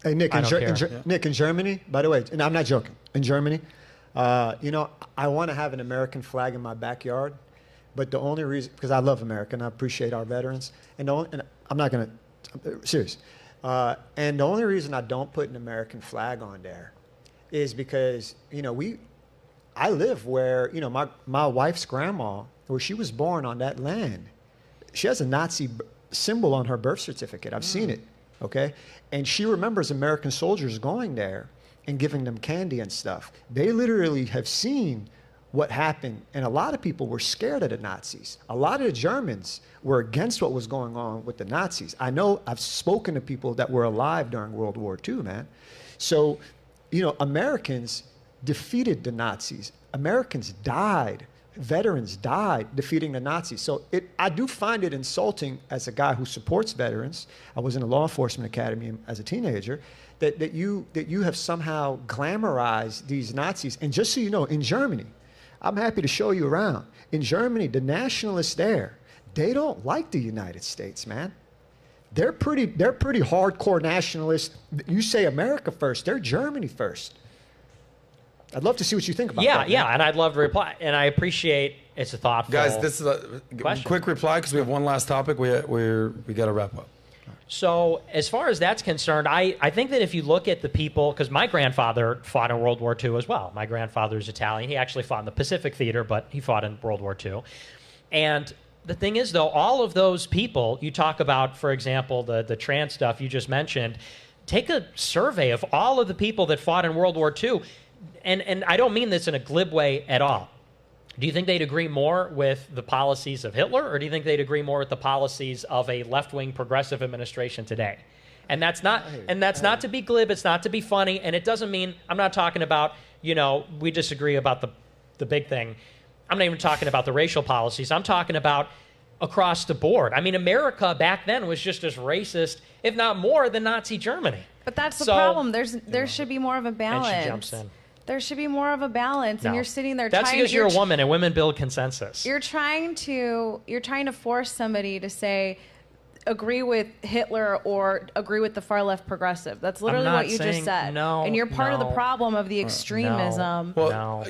Hey, Nick, I don't care. Nick, in Germany, by the way, and I'm not joking, in Germany, you know, I want to have an American flag in my backyard, but the only reason, because I love America and I appreciate our veterans, and I'm not going to, serious, and the only reason I don't put an American flag on there is because, you know, I live where, you know, my wife's grandma, where she was born on that land, she has a Nazi symbol on her birth certificate. I've seen it, okay? And she remembers American soldiers going there and giving them candy and stuff. They literally have seen what happened, and a lot of people were scared of the Nazis. A lot of the Germans were against what was going on with the Nazis. I know I've spoken to people that were alive during World War II, man. So, you know, Americans defeated the Nazis. Americans died. Veterans died defeating the Nazis. So I do find it insulting as a guy who supports veterans. I was in a law enforcement academy as a teenager, that you have somehow glamorized these Nazis. And just so you know, in Germany, I'm happy to show you around. In Germany, the nationalists there, they don't like the United States, man. They're pretty hardcore nationalists. You say America first, they're Germany first. I'd love to see what you think about that. Yeah, and I'd love to reply. And I appreciate it's a thoughtful Guys, this is a quick reply because we have one last topic. We got to wrap up. So as far as that's concerned, I think that if you look at the people, because my grandfather fought in World War II as well. My grandfather's Italian. He actually fought in the Pacific Theater, but he fought in World War II. And the thing is, though, all of those people, you talk about, for example, the trans stuff you just mentioned, take a survey of all of the people that fought in World War II. And I don't mean this in a glib way at all. Do you think they'd agree more with the policies of Hitler, or do you think they'd agree more with the policies of a left-wing progressive administration today? And that's not not to be glib, it's not to be funny, and it doesn't mean, I'm not talking about, you know, we disagree about the big thing. I'm not even talking about the racial policies. I'm talking about across the board. I mean, America back then was just as racist, if not more, than Nazi Germany. But that's the problem. There should be more of a balance. And she jumps in. There should be more of a balance, and you're sitting there. That's because you're a woman, and women build consensus. You're trying to force somebody to say, agree with Hitler or agree with the far left progressive. That's literally what you just said. No, and you're part of the problem of the extremism.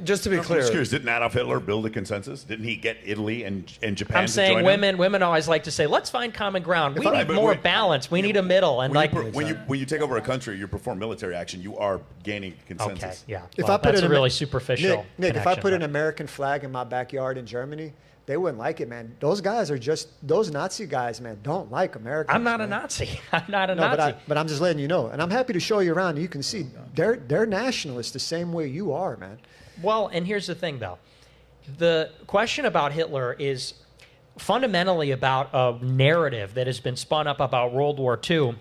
Just to be clear, excuse, didn't Adolf Hitler build a consensus? Didn't he get Italy and Japan? I'm saying women always like to say, let's find common ground. We need more balance. We need a middle. And when you take over a country, you perform military action. You are gaining consensus. Okay, yeah. If I put that's a really superficial. Nick, if I put an American flag in my backyard in Germany, they wouldn't like it, man. Those guys are those Nazi guys, man, don't like Americans. I'm not man. a Nazi. I'm not a Nazi. But I'm just letting you know. And I'm happy to show you around. And you can see they're nationalists the same way you are, man. Well, and here's the thing, though. The question about Hitler is fundamentally about a narrative that has been spun up about World War II,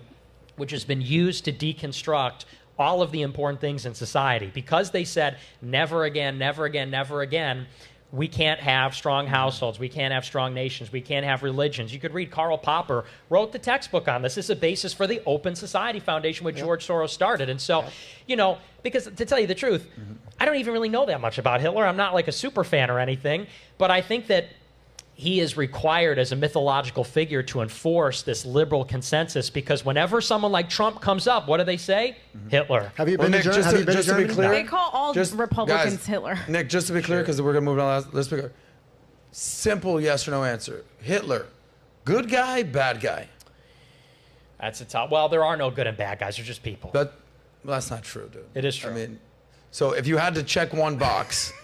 which has been used to deconstruct all of the important things in society. Because they said, never again, never again, never again, we can't have strong households. We can't have strong nations. We can't have religions. You could read Karl Popper wrote the textbook on this. This is a basis for the Open Society Foundation, which George Soros started. And so, you know, because to tell you the truth, I don't even really know that much about Hitler. I'm not like a super fan or anything, but I think that he is required as a mythological figure to enforce this liberal consensus, because whenever someone like Trump comes up, what do they say? Hitler. Have you been to Germany? Just to be clear, they call all Republicans guys, Hitler. Nick, just to be clear, because we're going to move on. Let's be clear. Simple yes or no answer. Hitler, good guy, bad guy? That's a top. Well, there are no good and bad guys. They're just people. Well, that's not true, dude. It is true. I mean, so if you had to check one box.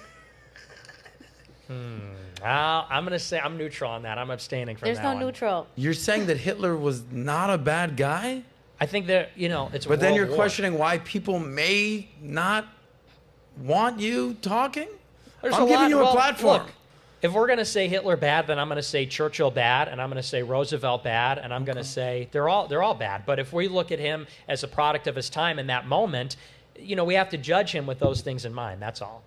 I'm going to say I'm neutral on that. I'm abstaining from There's that no one. neutral. You're saying that Hitler was not a bad guy? I think that, you know, it's a But then world you're war. questioning why people may not want you talking? There's I'm a giving lot, you a well, platform. Look, if we're going to say Hitler bad, then I'm going to say Churchill bad, and I'm going to say Roosevelt bad, and I'm going to say they're all bad. But if we look at him as a product of his time in that moment, you know, we have to judge him with those things in mind. That's all.